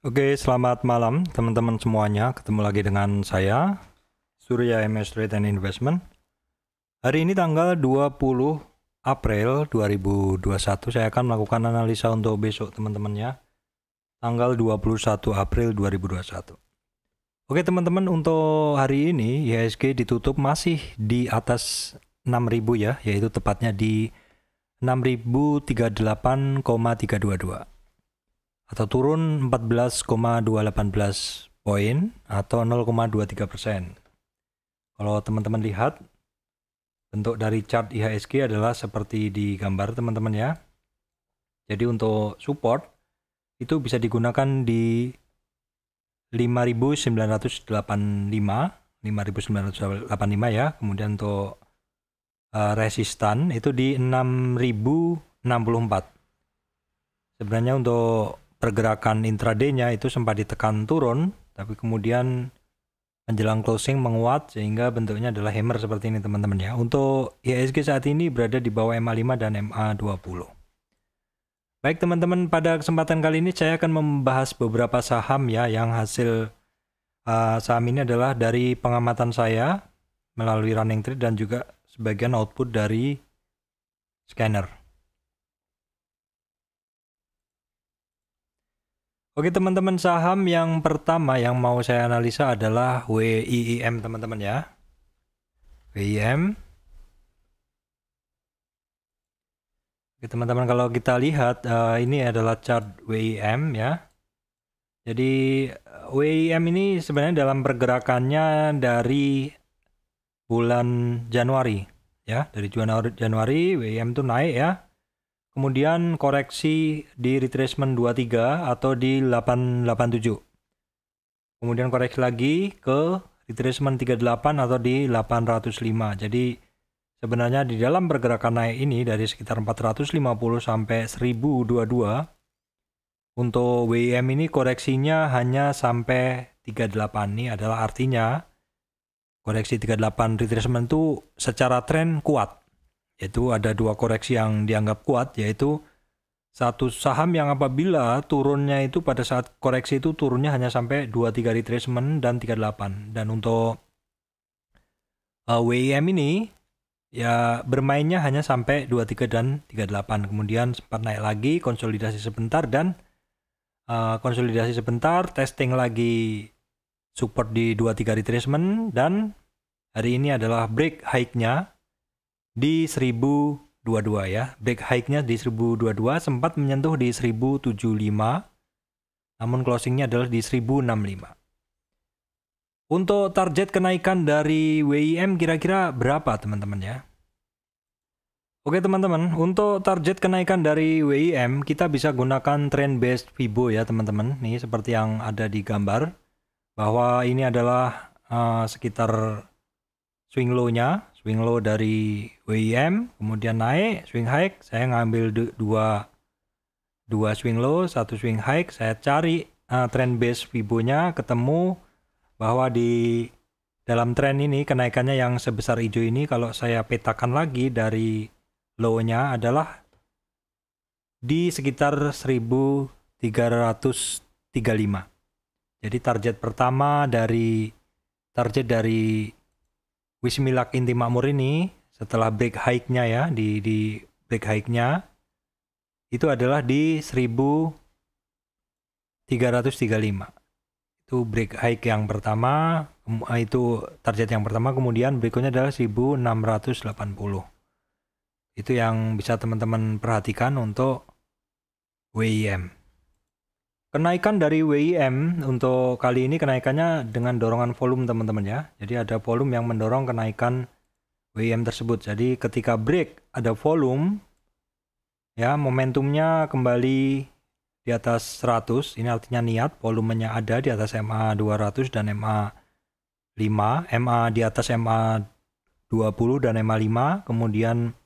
Oke, selamat malam teman-teman semuanya. Ketemu lagi dengan saya, Surya MS Trade and Investment. Hari ini tanggal 20 April 2021, saya akan melakukan analisa untuk besok teman-temannya. Tanggal 21 April 2021. Oke teman-teman, untuk hari ini IHSG ditutup masih di atas 6.000 ya, yaitu tepatnya di 6.038,322. Atau turun 14,218 poin atau 0,23%. Kalau teman-teman lihat, bentuk dari chart IHSG adalah seperti di gambar teman-teman ya. Jadi untuk support itu bisa digunakan di 5.985 ya. Kemudian untuk resistan itu di 6.064. Sebenarnya untuk pergerakan intraday-nya itu sempat ditekan turun, tapi kemudian menjelang closing menguat sehingga bentuknya adalah hammer seperti ini teman-teman ya. Untuk IHSG saat ini berada di bawah MA5 dan MA20. Baik teman-teman, pada kesempatan kali ini saya akan membahas beberapa saham ya yang hasil saham ini adalah dari pengamatan saya melalui running trade dan juga sebagian output dari scanner. Oke teman-teman, saham yang pertama yang mau saya analisa adalah WIIM teman-teman ya. WIIM. Oke teman-teman, kalau kita lihat ini adalah chart WIIM ya. Jadi WIIM ini sebenarnya dalam pergerakannya dari bulan Januari ya. Dari Januari WIIM itu naik ya. Kemudian koreksi di retracement 23 atau di 887. Kemudian koreksi lagi ke retracement 38 atau di 805. Jadi sebenarnya di dalam pergerakan naik ini dari sekitar 450 sampai 1022. Untuk WIM ini koreksinya hanya sampai 38. Ini adalah artinya koreksi 38 retracement itu secara tren kuat. Yaitu ada dua koreksi yang dianggap kuat, yaitu satu saham yang apabila turunnya itu pada saat koreksi itu turunnya hanya sampai 23 retracement dan 38. Dan untuk WIM ini ya bermainnya hanya sampai 23 dan 38. Kemudian sempat naik lagi, konsolidasi sebentar dan konsolidasi sebentar, testing lagi support di 23 retracement dan hari ini adalah break high-nya di 1022 ya. Break high-nya di 1022, sempat menyentuh di 1075. Namun closingnya adalah di 1065. Untuk target kenaikan dari WIM kira-kira berapa teman-teman ya? Oke teman-teman, untuk target kenaikan dari WIM kita bisa gunakan trend based Fibo ya teman-teman. Nih seperti yang ada di gambar, bahwa ini adalah sekitar swing low-nya. Swing low dari WIM, kemudian naik, swing high, saya ngambil dua swing low, satu swing high, saya cari trend base Fibo-nya, ketemu bahwa di dalam tren ini kenaikannya yang sebesar hijau ini kalau saya petakan lagi dari low-nya adalah di sekitar 1335. Jadi target pertama dari Wismilak Inti Makmur ini setelah break high-nya ya, di break high-nya itu adalah di 1335. Itu break high yang pertama, itu target yang pertama, kemudian berikutnya adalah 1680. Itu yang bisa teman-teman perhatikan untuk WIM. Kenaikan dari WIM untuk kali ini kenaikannya dengan dorongan volume teman-teman ya. Jadi ada volume yang mendorong kenaikan WIM tersebut. Jadi ketika break ada volume ya, momentumnya kembali di atas 100. Ini artinya niat volumenya ada di atas MA 200 dan MA 5. MA di atas MA 20 dan MA 5. Kemudian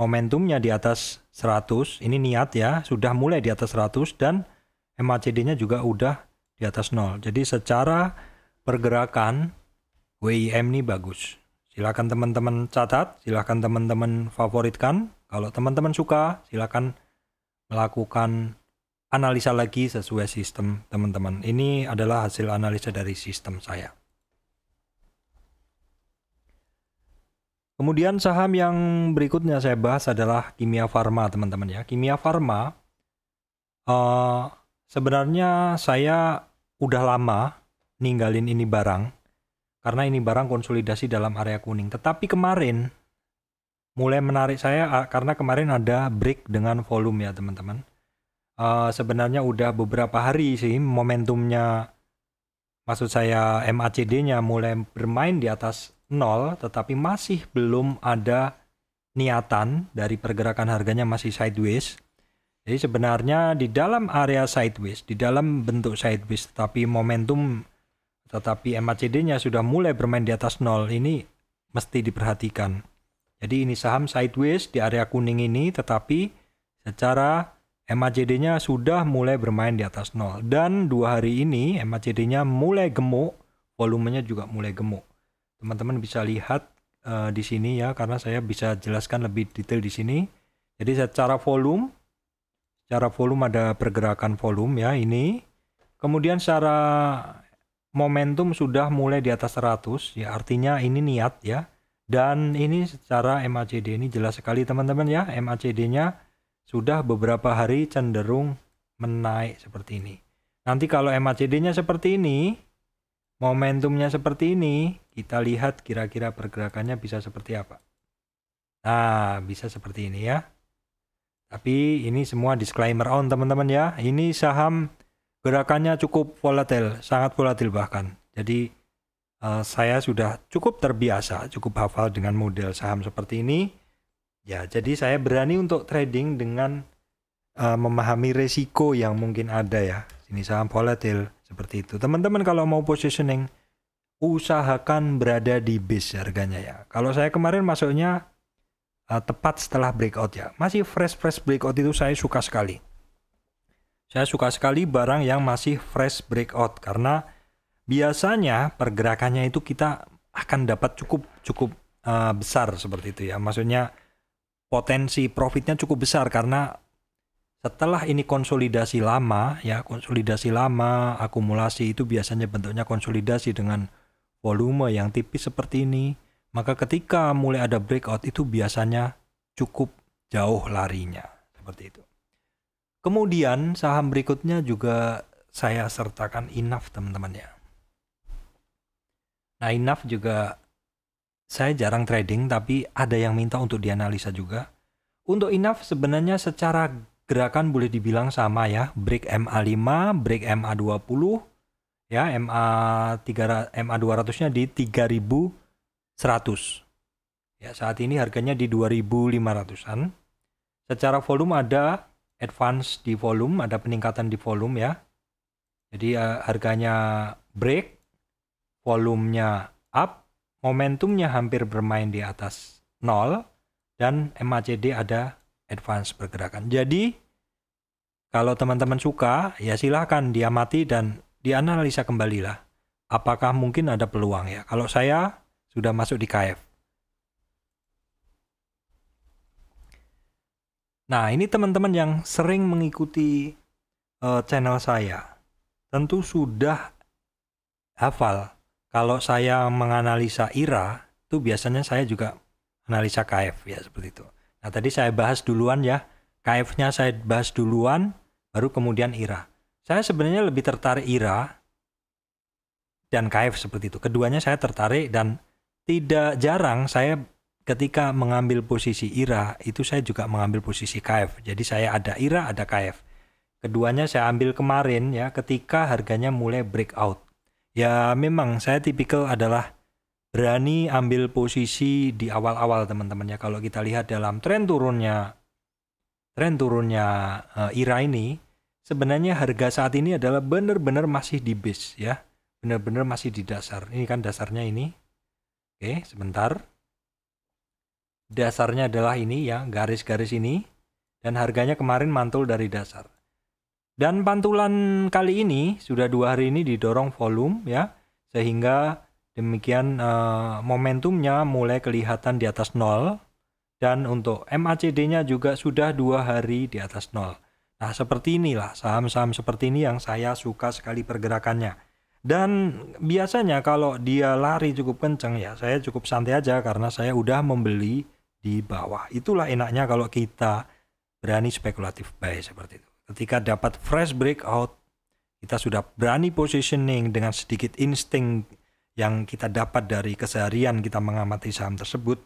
momentumnya di atas 100. Ini niat ya, sudah mulai di atas 100 dan MACD-nya juga udah di atas 0. Jadi secara pergerakan WIM ini bagus. Silakan teman-teman catat, silakan teman-teman favoritkan. Kalau teman-teman suka, silakan melakukan analisa lagi sesuai sistem teman-teman. Ini adalah hasil analisa dari sistem saya. Kemudian saham yang berikutnya saya bahas adalah Kimia Farma teman-teman ya. Kimia Farma sebenarnya saya udah lama ninggalin ini barang karena ini barang konsolidasi dalam area kuning. Tetapi kemarin mulai menarik saya karena kemarin ada break dengan volume ya teman-teman. Sebenarnya udah beberapa hari sih momentumnya, maksud saya MACD-nya mulai bermain di atas 0, tetapi masih belum ada niatan dari pergerakan harganya, masih sideways. Jadi sebenarnya di dalam area sideways, di dalam bentuk sideways, tetapi MACD-nya sudah mulai bermain di atas 0, ini mesti diperhatikan. Jadi ini saham sideways di area kuning ini, tetapi secara MACD-nya sudah mulai bermain di atas 0. Dan 2 hari ini MACD-nya mulai gemuk, volumenya juga mulai gemuk. Teman-teman bisa lihat di sini ya, karena saya bisa jelaskan lebih detail di sini. Jadi secara volume ada pergerakan volume ya ini. Kemudian secara momentum sudah mulai di atas 100 ya, artinya ini niat ya. Dan ini secara MACD ini jelas sekali teman-teman ya, MACD-nya sudah beberapa hari cenderung menaik seperti ini. Nanti kalau MACD-nya seperti ini, momentumnya seperti ini, kita lihat kira-kira pergerakannya bisa seperti apa. Nah, bisa seperti ini ya. Tapi ini semua disclaimer on teman-teman ya. Ini saham gerakannya cukup volatil, sangat volatil bahkan. Jadi saya sudah cukup terbiasa, cukup hafal dengan model saham seperti ini. Ya, jadi saya berani untuk trading dengan memahami resiko yang mungkin ada ya. Ini saham volatil seperti itu. Teman-teman kalau mau positioning, usahakan berada di base harganya ya. Kalau saya kemarin masuknya tepat setelah breakout ya. Masih fresh breakout itu saya suka sekali. Saya suka sekali barang yang masih fresh breakout karena biasanya pergerakannya itu kita akan dapat cukup besar seperti itu ya. Maksudnya potensi profitnya cukup besar karena setelah ini konsolidasi lama ya, akumulasi itu biasanya bentuknya konsolidasi dengan volume yang tipis seperti ini, maka ketika mulai ada breakout itu biasanya cukup jauh larinya seperti itu. Kemudian saham berikutnya juga saya sertakan Inaf teman-teman ya. Nah, Inaf juga saya jarang trading, tapi ada yang minta untuk dianalisa juga. Untuk Inaf sebenarnya secara gerakan boleh dibilang sama ya. Break MA5, break MA20, ya MA200-nya di 3100. Ya, saat ini harganya di 2500-an. Secara volume ada advance di volume, ada peningkatan di volume ya. Jadi harganya break, volumenya up, momentumnya hampir bermain di atas 0, dan MACD ada advance pergerakan. Jadi kalau teman-teman suka ya silahkan diamati dan dianalisa kembalilah. Apakah mungkin ada peluang ya. Kalau saya sudah masuk di KF. Nah, ini teman-teman yang sering mengikuti channel saya tentu sudah hafal. Kalau saya menganalisa IRA, itu biasanya saya juga analisa KF ya seperti itu. Nah, tadi saya bahas duluan ya. KF-nya saya bahas duluan, baru kemudian IRA. Saya sebenarnya lebih tertarik IRA dan KF seperti itu. Keduanya saya tertarik dan tidak jarang saya ketika mengambil posisi IRA, itu saya juga mengambil posisi KF. Jadi saya ada IRA, ada KF. Keduanya saya ambil kemarin ya ketika harganya mulai breakout. Ya memang saya tipikal adalah berani ambil posisi di awal-awal teman-teman ya. Kalau kita lihat dalam tren turunnya IRA ini, sebenarnya harga saat ini adalah benar-benar masih di base ya. Benar-benar masih di dasar. Ini kan dasarnya ini. Oke, sebentar. Dasarnya adalah ini ya, garis-garis ini. Dan harganya kemarin mantul dari dasar. Dan pantulan kali ini sudah 2 hari ini didorong volume ya, sehingga demikian momentumnya mulai kelihatan di atas 0, dan untuk MACD-nya juga sudah 2 hari di atas 0. Nah, seperti inilah saham-saham seperti ini yang saya suka sekali pergerakannya. Dan biasanya kalau dia lari cukup kenceng ya, saya cukup santai aja karena saya udah membeli di bawah. Itulah enaknya kalau kita berani spekulatif buy seperti itu. Ketika dapat fresh breakout, kita sudah berani positioning dengan sedikit insting yang kita dapat dari keseharian kita mengamati saham tersebut.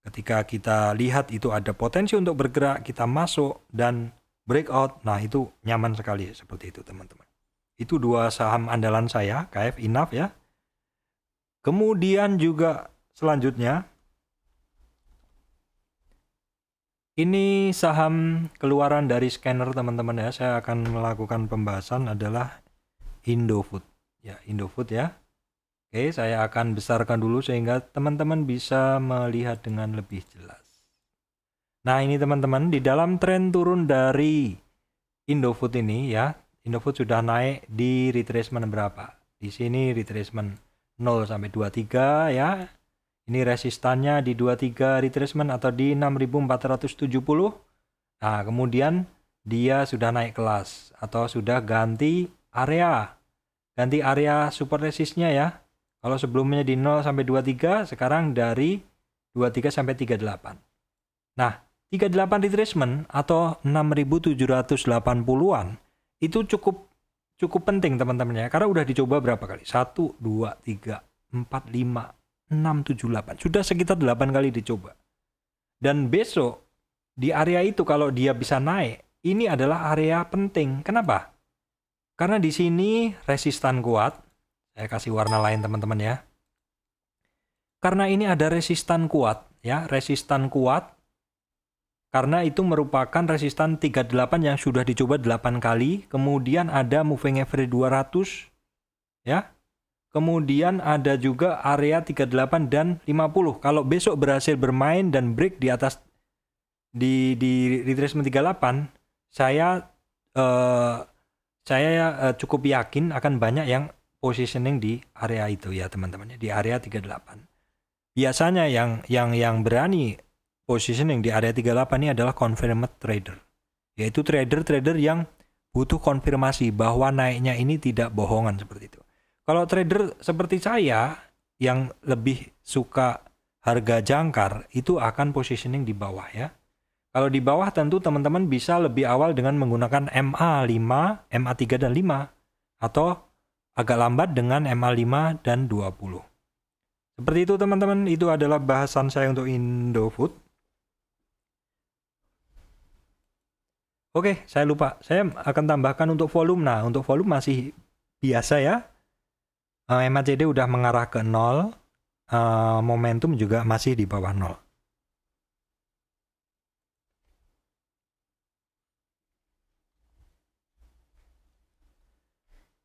Ketika kita lihat itu ada potensi untuk bergerak, kita masuk dan breakout. Nah, itu nyaman sekali seperti itu, teman-teman. Itu dua saham andalan saya, KF Enough ya. Kemudian juga selanjutnya, ini saham keluaran dari scanner, teman-teman ya. Saya akan melakukan pembahasan adalah Indofood. Ya, Indofood ya. Oke, saya akan besarkan dulu sehingga teman-teman bisa melihat dengan lebih jelas. Nah, ini teman-teman, di dalam tren turun dari Indofood ini ya, Indofood sudah naik di retracement berapa? Di sini retracement 0 sampai 23 ya. Ini resistannya di 23 retracement atau di 6.470. Nah, kemudian dia sudah naik kelas atau sudah ganti area. Ganti area support resistnya ya. Kalau sebelumnya di 0 sampai 23, sekarang dari 23 sampai 38. Nah, 38 retracement atau 6.780-an itu cukup penting teman-teman ya. Karena udah dicoba berapa kali? 1, 2, 3, 4, 5, 6, 7, 8. Sudah sekitar 8 kali dicoba. Dan besok di area itu kalau dia bisa naik, ini adalah area penting. Kenapa? Karena di sini resistan kuat. Saya kasih warna lain teman-teman ya. Karena ini ada resistan kuat ya, resistan kuat. Karena itu merupakan resistan 38 yang sudah dicoba 8 kali, kemudian ada moving average 200 ya. Kemudian ada juga area 38 dan 50. Kalau besok berhasil bermain dan break di atas di retracement 38, saya cukup yakin akan banyak yang positioning di area itu ya teman-teman, di area 38. Biasanya yang berani positioning di area 38 ini adalah confirmed trader. Yaitu trader-trader yang butuh konfirmasi bahwa naiknya ini tidak bohongan seperti itu. Kalau trader seperti saya yang lebih suka harga jangkar itu akan positioning di bawah ya. Kalau di bawah tentu teman-teman bisa lebih awal dengan menggunakan MA5, MA3 dan 5 atau agak lambat dengan MA5 dan 20. Seperti itu teman-teman, itu adalah bahasan saya untuk Indofood. Oke, saya lupa. Saya akan tambahkan untuk volume. Nah, untuk volume masih biasa ya. MACD udah mengarah ke 0. Momentum juga masih di bawah 0.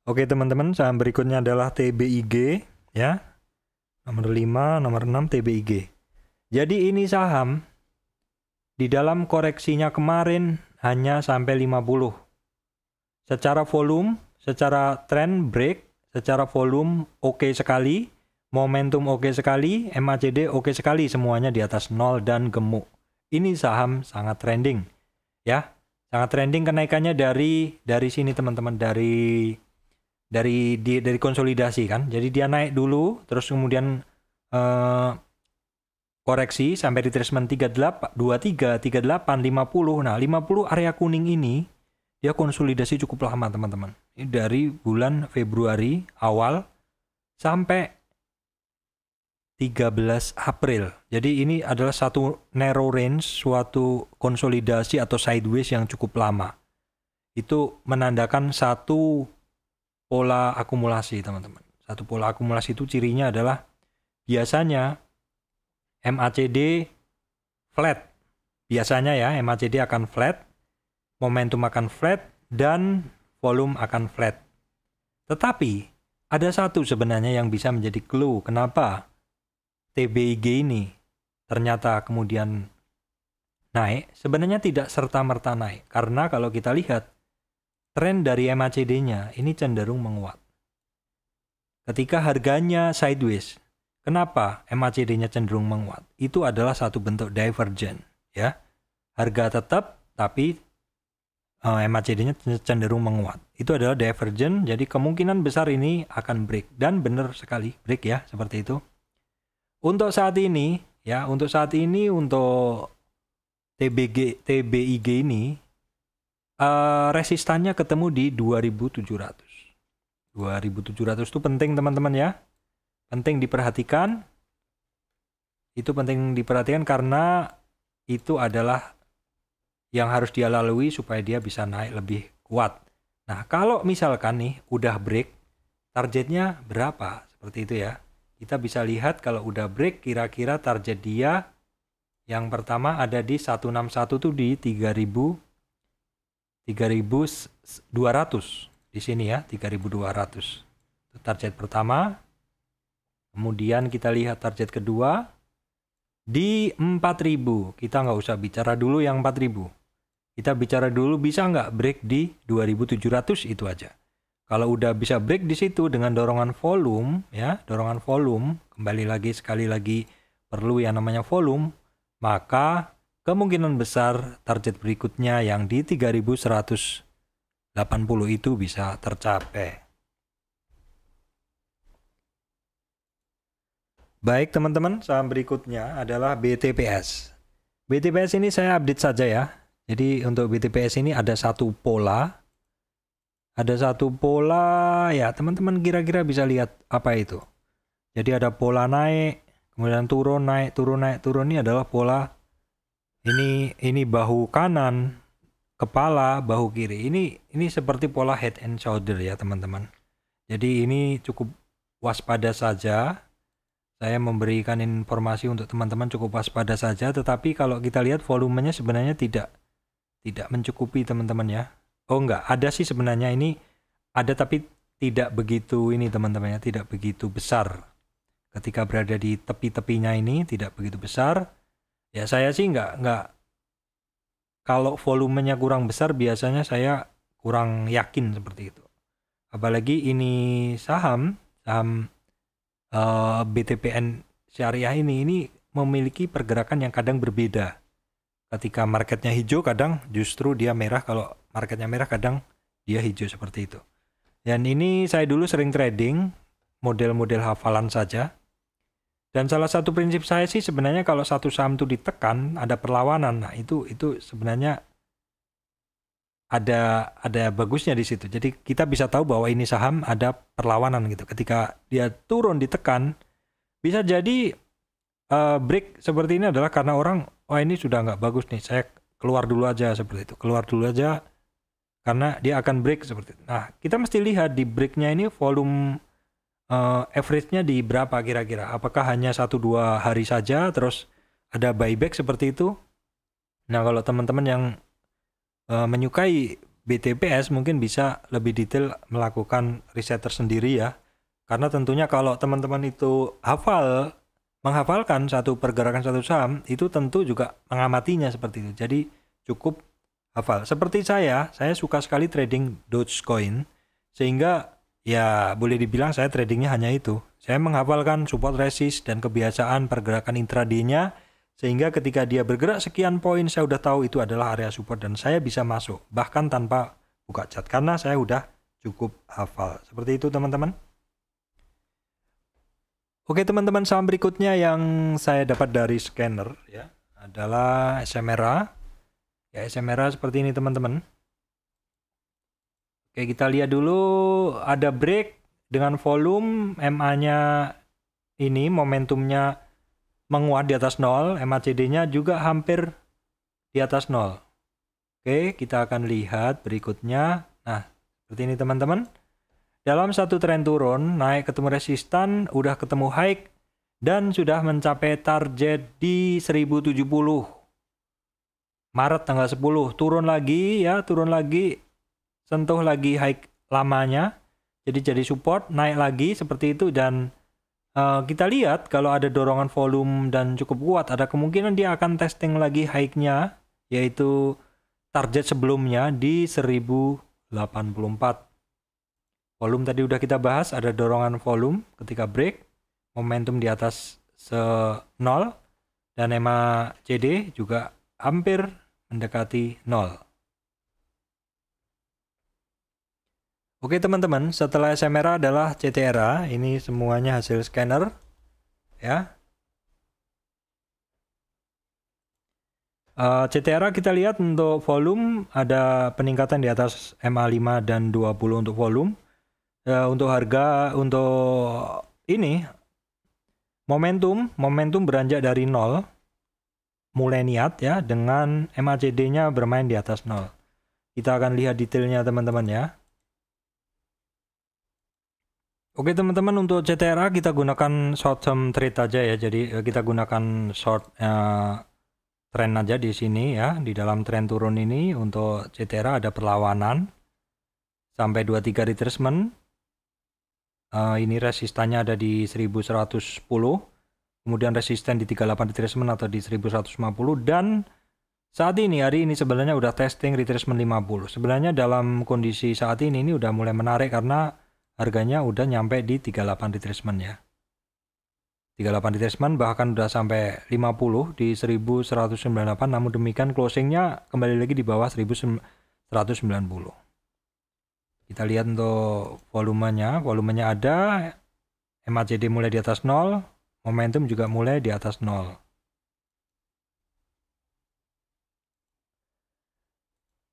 Oke teman-teman, saham berikutnya adalah TBIG ya. Nomor 5, nomor 6 TBIG. Jadi ini saham di dalam koreksinya kemarin hanya sampai 50. Secara volume, secara trend break, secara volume oke sekali, momentum oke sekali, MACD oke sekali, semuanya di atas 0 dan gemuk. Ini saham sangat trending ya. Sangat trending kenaikannya dari sini teman-teman, dari konsolidasi kan. Jadi dia naik dulu terus kemudian koreksi sampai retracement 38, 23, 38, 50. Nah, 50 area kuning ini dia konsolidasi cukup lama teman-teman. Ini dari bulan Februari awal sampai 13 April. Jadi ini adalah satu narrow range, suatu konsolidasi atau sideways yang cukup lama. Itu menandakan satu pola akumulasi teman-teman. Satu pola akumulasi itu cirinya adalah biasanya MACD flat. Biasanya ya MACD akan flat, momentum akan flat, dan volume akan flat. Tetapi ada satu sebenarnya yang bisa menjadi clue kenapa TBIG ini ternyata kemudian naik. Sebenarnya tidak serta-merta naik. Karena kalau kita lihat tren dari MACD-nya ini cenderung menguat. Ketika harganya sideways, kenapa MACD-nya cenderung menguat? Itu adalah satu bentuk divergent, ya. Harga tetap, tapi MACD-nya cenderung menguat. Itu adalah divergent, jadi kemungkinan besar ini akan break. Dan benar sekali break ya, seperti itu. Untuk saat ini untuk TBIG ini resistannya ketemu di 2700. 2700 itu penting teman-teman ya. Penting diperhatikan. Itu penting diperhatikan karena itu adalah yang harus dia lalui supaya dia bisa naik lebih kuat. Nah, kalau misalkan nih udah break, targetnya berapa? Seperti itu ya. Kita bisa lihat kalau udah break, kira-kira target dia yang pertama ada di 161 tuh di 3200. Di sini ya, 3200. Itu target pertama. Kemudian kita lihat target kedua di 4000. Kita nggak usah bicara dulu yang 4000. Kita bicara dulu bisa nggak break di 2700 itu aja. Kalau udah bisa break di situ dengan dorongan volume, ya, dorongan volume, sekali lagi perlu yang namanya volume, maka kemungkinan besar target berikutnya yang di 3180 itu bisa tercapai. Baik teman-teman, saham berikutnya adalah BTPS. BTPS ini saya update saja ya. Jadi untuk BTPS ini ada satu pola. Ada satu pola ya, teman-teman kira-kira bisa lihat apa itu. Jadi ada pola naik, kemudian turun, naik, turun, naik, turun. Ini adalah pola ini bahu kanan, kepala, bahu kiri. Ini seperti pola head and shoulder ya, teman-teman. Jadi ini cukup waspada saja. Saya memberikan informasi untuk teman-teman cukup waspada saja, tetapi kalau kita lihat volumenya sebenarnya tidak mencukupi teman-teman ya. Oh enggak, ada sih sebenarnya ini ada tapi tidak begitu ini teman-teman ya, tidak begitu besar. Ketika berada di tepi-tepinya ini tidak begitu besar. Ya saya sih enggak kalau volumenya kurang besar biasanya saya kurang yakin seperti itu. Apalagi ini saham BTPN Syariah ini memiliki pergerakan yang kadang berbeda. Ketika marketnya hijau kadang justru dia merah, kalau marketnya merah kadang dia hijau seperti itu. Dan ini saya dulu sering trading model-model hafalan saja. Dan salah satu prinsip saya sih sebenarnya kalau satu saham itu ditekan ada perlawanan. Nah, itu sebenarnya ada bagusnya di situ. Jadi kita bisa tahu bahwa ini saham ada perlawanan gitu. Ketika dia turun ditekan bisa jadi break seperti ini adalah karena orang ini sudah nggak bagus nih, saya keluar dulu aja seperti itu, keluar dulu aja karena dia akan break seperti itu. Nah kita mesti lihat di breaknya ini volume average-nya di berapa kira-kira, apakah hanya 1-2 hari saja terus ada buyback seperti itu. Nah kalau teman-teman yang menyukai BTPS mungkin bisa lebih detail melakukan riset tersendiri ya, karena tentunya kalau teman-teman itu menghafalkan satu pergerakan satu saham itu tentu juga mengamatinya seperti itu. Jadi cukup hafal. Seperti saya suka sekali trading Dogecoin sehingga ya boleh dibilang saya tradingnya hanya itu. Saya menghafalkan support resist dan kebiasaan pergerakan intraday-nya sehingga ketika dia bergerak sekian poin saya udah tahu itu adalah area support dan saya bisa masuk bahkan tanpa buka chart karena saya udah cukup hafal. Seperti itu teman-teman. Oke teman-teman, saham berikutnya yang saya dapat dari scanner ya adalah SMRA. Ya SMRA seperti ini teman-teman. Oke kita lihat dulu ada break dengan volume MA-nya ini momentumnya menguat di atas 0, MACD-nya juga hampir di atas 0. Oke kita akan lihat berikutnya. Nah seperti ini teman-teman. Dalam satu tren turun, naik ketemu resistan, udah ketemu high, dan sudah mencapai target di 1070. Maret tanggal 10, turun lagi, sentuh lagi high lamanya, jadi support, naik lagi seperti itu, dan kita lihat kalau ada dorongan volume dan cukup kuat, ada kemungkinan dia akan testing lagi high-nya, yaitu target sebelumnya di 1084. Volume tadi udah kita bahas, ada dorongan volume ketika break, momentum di atas 0, dan MACD juga hampir mendekati 0. Oke teman-teman, setelah SMRA adalah CTRA. Ini semuanya hasil scanner ya. CTRA kita lihat untuk volume ada peningkatan di atas MA5 dan 20 untuk volume. Untuk harga, untuk ini momentum beranjak dari 0, mulai niat ya, dengan MACD-nya bermain di atas 0. Kita akan lihat detailnya teman-teman ya. Oke teman-teman, untuk CTRA kita gunakan short term trade aja ya. Jadi kita gunakan short trend aja di sini ya. Di dalam tren turun ini untuk CTRA ada perlawanan sampai 23 retracement. Ini resistannya ada di 1110. Kemudian resisten di 38 retracement atau di 1150, dan saat ini hari ini sebenarnya udah testing retracement 50. Sebenarnya dalam kondisi saat ini udah mulai menarik karena harganya udah nyampe di 38 retracement ya. 38 retracement bahkan udah sampai 50 di 1198, namun demikian closingnya kembali lagi di bawah 1190. Kita lihat untuk volumenya ada, MACD mulai di atas 0, momentum juga mulai di atas 0.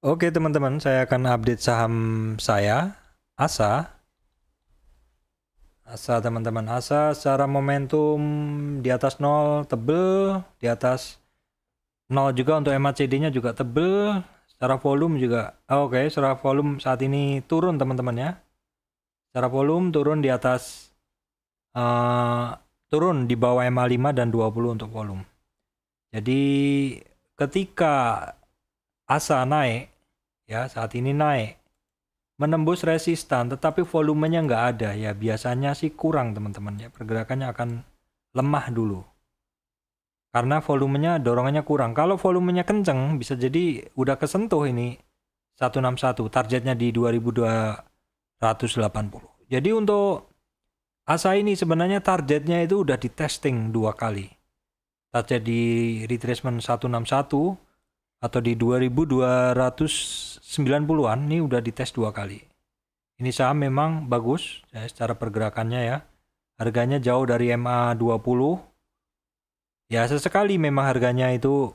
Oke teman-teman, saya akan update saham saya, ASA. ASA teman-teman, ASA secara momentum di atas 0 tebel, di atas 0 juga untuk MACD-nya juga tebel, secara volume juga. Oke, secara volume saat ini turun teman-teman ya. Secara volume turun di atas, turun di bawah MA5 dan 20 untuk volume. Jadi ketika ASA naik, ya saat ini naik, menembus resistan, tetapi volumenya nggak ada ya, biasanya sih kurang teman-teman ya, pergerakannya akan lemah dulu. Karena volumenya, dorongannya kurang. Kalau volumenya kenceng, bisa jadi udah kesentuh ini 161, targetnya di 2280. Jadi untuk ASA ini sebenarnya targetnya itu udah di testing 2 kali. Target di retracement 161 atau di 2290-an ini udah dites 2 kali. Ini saham memang bagus ya, secara pergerakannya ya. Harganya jauh dari MA20. Ya sesekali memang harganya itu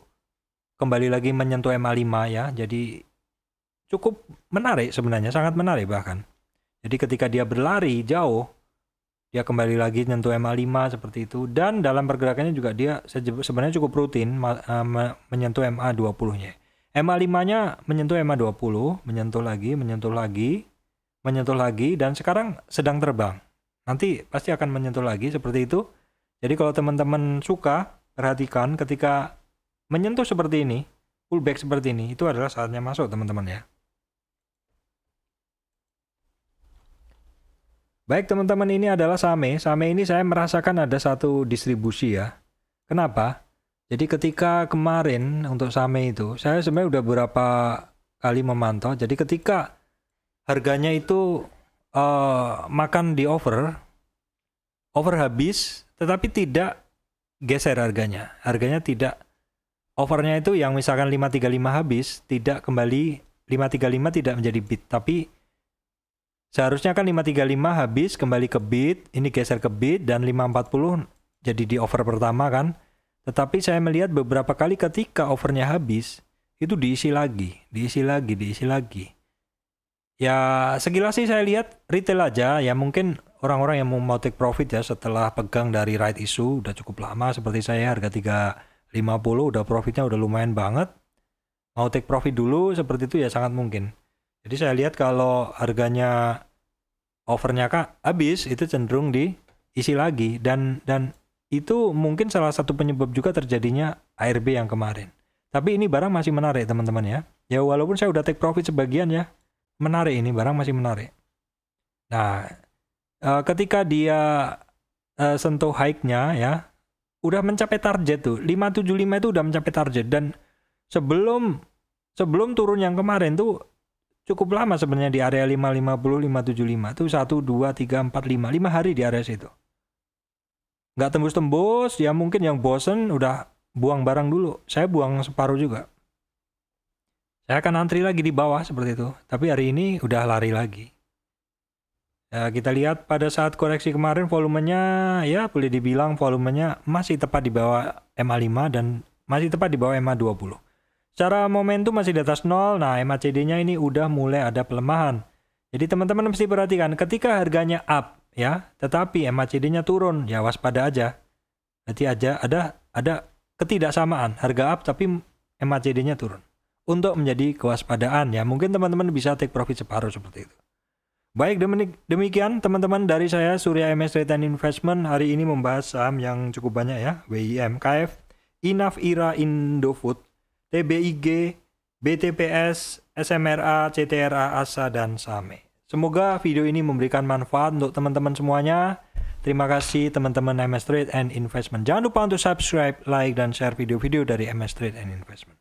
kembali lagi menyentuh MA5 ya. Jadi cukup menarik sebenarnya, sangat menarik bahkan. Jadi ketika dia berlari jauh, dia kembali lagi nyentuh MA5 seperti itu, dan dalam pergerakannya juga dia sebenarnya cukup rutin menyentuh MA20-nya. MA5-nya menyentuh MA20, menyentuh lagi, dan sekarang sedang terbang. Nanti pasti akan menyentuh lagi seperti itu. Jadi kalau teman-teman suka, perhatikan ketika menyentuh seperti ini, pullback seperti ini, itu adalah saatnya masuk teman-teman ya. Baik teman-teman, ini adalah SAME. SAME ini saya merasakan ada satu distribusi ya. Kenapa? Jadi ketika kemarin untuk SAME itu, saya sebenarnya udah beberapa kali memantau. Jadi ketika harganya itu makan di over habis, tetapi tidak geser harganya. Harganya tidak, overnya itu yang misalkan 535 habis, tidak kembali, 535 tidak menjadi bid, tapi seharusnya kan 535 habis kembali ke bid, ini geser ke bid, dan 540 jadi di over pertama kan. Tetapi saya melihat beberapa kali ketika overnya habis, itu diisi lagi. Ya sekilas sih saya lihat retail aja ya, mungkin orang-orang yang mau take profit ya setelah pegang dari right issue udah cukup lama seperti saya, harga 350 udah profitnya udah lumayan banget. Mau take profit dulu seperti itu ya sangat mungkin. Jadi saya lihat kalau harganya overnya habis, itu cenderung diisi lagi, dan itu mungkin salah satu penyebab juga terjadinya ARB yang kemarin. Tapi ini barang masih menarik teman-teman ya. Ya walaupun saya udah take profit sebagian ya, menarik, ini barang masih menarik. Nah, ketika dia sentuh high-nya ya, udah mencapai target tuh, 575 itu udah mencapai target, dan sebelum turun yang kemarin tuh cukup lama sebenarnya di area 550, 575 itu 1, 2, 3, 4, 5 hari di area situ. Nggak tembus-tembus, ya mungkin yang bosen udah buang barang dulu. Saya buang separuh juga. Saya akan antri lagi di bawah seperti itu. Tapi hari ini udah lari lagi. Kita lihat pada saat koreksi kemarin volumenya ya boleh dibilang volumenya masih tepat di bawah MA5 dan masih tepat di bawah MA20. Secara momentum masih di atas 0, nah MACD-nya ini udah mulai ada pelemahan. Jadi teman-teman mesti perhatikan ketika harganya up ya, tetapi MACD-nya turun, ya waspada aja. Berarti ada ketidaksamaan, harga up tapi MACD-nya turun. Untuk menjadi kewaspadaan ya, mungkin teman-teman bisa take profit separuh seperti itu. Baik, demikian teman-teman dari saya Surya MS Trade and Investment hari ini membahas saham yang cukup banyak ya, WIM, KF, Inaf, IRA, Indofood, TBIG, BTPS, SMRA, CTRA, ASA, dan SAME. Semoga video ini memberikan manfaat untuk teman-teman semuanya. Terima kasih teman-teman MS Trade and Investment. Jangan lupa untuk subscribe, like, dan share video-video dari MS Trade and Investment.